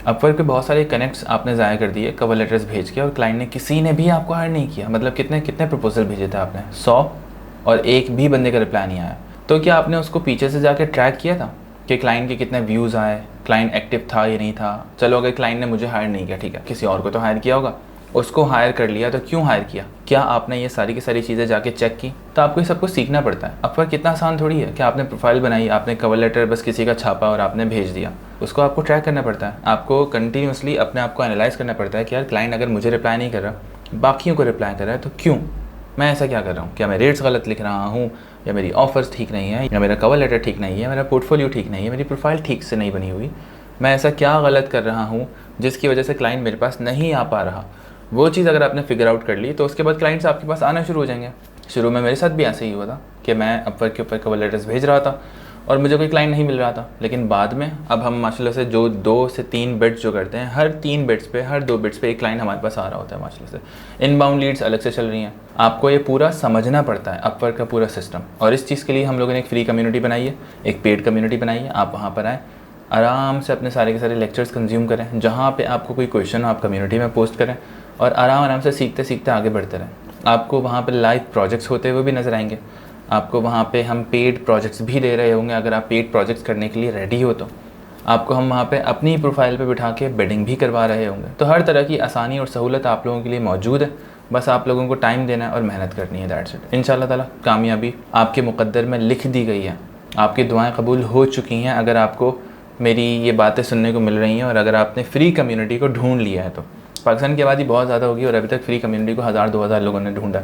Upwork पे बहुत सारे कनेक्ट्स आपने ज़ाया कर दिए कवर लेटर्स भेज के, और क्लाइंट ने किसी ने भी आपको हायर नहीं किया। मतलब कितने कितने प्रपोजल भेजे थे आपने? 100, और एक भी बंदे का रिप्लाई नहीं आया। तो क्या आपने उसको पीछे से जाके ट्रैक किया था कि क्लाइंट के कितने व्यूज़ आए, क्लाइंट एक्टिव था या नहीं था? चलो अगर क्लाइंट ने मुझे हायर नहीं किया, ठीक है, किसी और को तो हायर किया होगा, उसको हायर कर लिया, तो क्यों हायर किया? क्या आपने ये सारी की सारी चीज़ें जाके चेक की? तो आपको ये सब कुछ सीखना पड़ता है। अपवर्क कितना आसान थोड़ी है कि आपने प्रोफाइल बनाई, आपने कवर लेटर बस किसी का छापा और आपने भेज दिया। उसको आपको ट्रैक करना पड़ता है, आपको कंटिन्यूसली अपने आप को एनालाइज करना पड़ता है कि यार क्लाइंट अगर मुझे रिप्लाई नहीं कर रहा, बाकियों को रिप्लाई कर रहा है, तो क्यों? मैं ऐसा क्या कर रहा हूँ? क्या मैं रेट्स गलत लिख रहा हूँ, या मेरी ऑफर्स ठीक नहीं है, या मेरा कवर लेटर ठीक नहीं है, मेरा पोर्टफोलियो ठीक नहीं है, मेरी प्रोफाइल ठीक से नहीं बनी हुई? मैं ऐसा क्या गलत कर रहा हूँ जिसकी वजह से क्लाइंट मेरे पास नहीं आ पा रहा? वो चीज़ अगर आपने फिगर आउट कर ली तो उसके बाद क्लाइंट्स आपके पास आना शुरू हो जाएंगे। शुरू में मेरे साथ भी ऐसे ही हुआ था कि मैं अपवर्क के ऊपर कवर लेटर्स भेज रहा था और मुझे कोई क्लाइंट नहीं मिल रहा था। लेकिन बाद में अब हम माशाल्लाह से जो 2 से 3 बिट्स जो करते हैं, हर 3 बिट्स पे, हर 2 बिट्स पे एक क्लाइंट हमारे पास आ रहा होता है माशाल्लाह से। इनबाउंड लीड्स अलग से चल रही हैं। आपको ये पूरा समझना पड़ता है अपवर्क का पूरा सिस्टम, और इस चीज़ के लिए हम लोगों ने एक फ्री कम्युनिटी बनाई है, एक पेड कम्युनिटी बनाई है। आप वहाँ पर आएँ, आराम से अपने सारे के सारे लेक्चर्स कंज्यूम करें। जहाँ पे आपको कोई क्वेश्चन हो आप कम्युनिटी में पोस्ट करें और आराम से सीखते सीखते आगे बढ़ते रहें। आपको वहाँ पे लाइव प्रोजेक्ट्स होते हुए भी नज़र आएंगे। आपको वहाँ पे हम पेड प्रोजेक्ट्स भी दे रहे होंगे। अगर आप पेड प्रोजेक्ट्स करने के लिए रेडी हो तो आपको हम वहाँ पे अपनी प्रोफाइल पे बिठा के बिडिंग भी करवा रहे होंगे। तो हर तरह की आसानी और सहूलत आप लोगों के लिए मौजूद है। बस आप लोगों को टाइम देना है और मेहनत करनी है, दैट्स इट। इंशाल्लाह ताला कामयाबी आपके मुक़द्दर में लिख दी गई है। आपकी दुआएँ कबूल हो चुकी हैं अगर आपको मेरी ये बातें सुनने को मिल रही हैं, और अगर आपने फ्री कम्युनिटी को ढूंढ लिया है तो। पाकिस्तान की आबादी बहुत ज़्यादा होगी और अभी तक फ्री कम्युनिटी को 1000-2000 लोगों ने ढूंढा।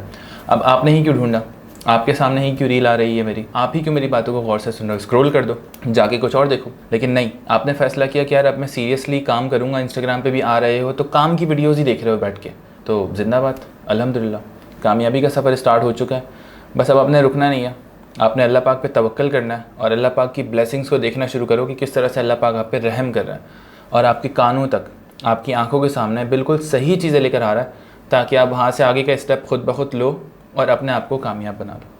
अब आपने ही क्यों ढूंढा? आपके सामने ही क्यों रील आ रही है मेरी? आप ही क्यों मेरी बातों को गौर से सुन रहे हो? स्क्रॉल कर दो, जाके कुछ और देखो। लेकिन नहीं, आपने फैसला किया कि यार अब मैं सीरियसली काम करूँगा। इंस्टाग्राम पे भी आ रहे हो तो काम की वीडियोज़ ही देख रहे हो बैठ के, तो जिंदाबाद, अल्हम्दुलिल्लाह, कामयाबी का सफ़र स्टार्ट हो चुका है। बस अब आपने रुकना नहीं है, आपने अल्लाह पाक पे तवक्कल करना है और अल्लाह पाक की ब्लेसिंग्स को देखना शुरू करो कि किस तरह से अल्लाह पाक आप पे रहम कर रहा है और आपके कानों तक, आपकी आंखों के सामने बिल्कुल सही चीज़ें लेकर आ रहा है, ताकि आप वहाँ से आगे का स्टेप खुद ब खुद लो और अपने आप को कामयाब बना लो।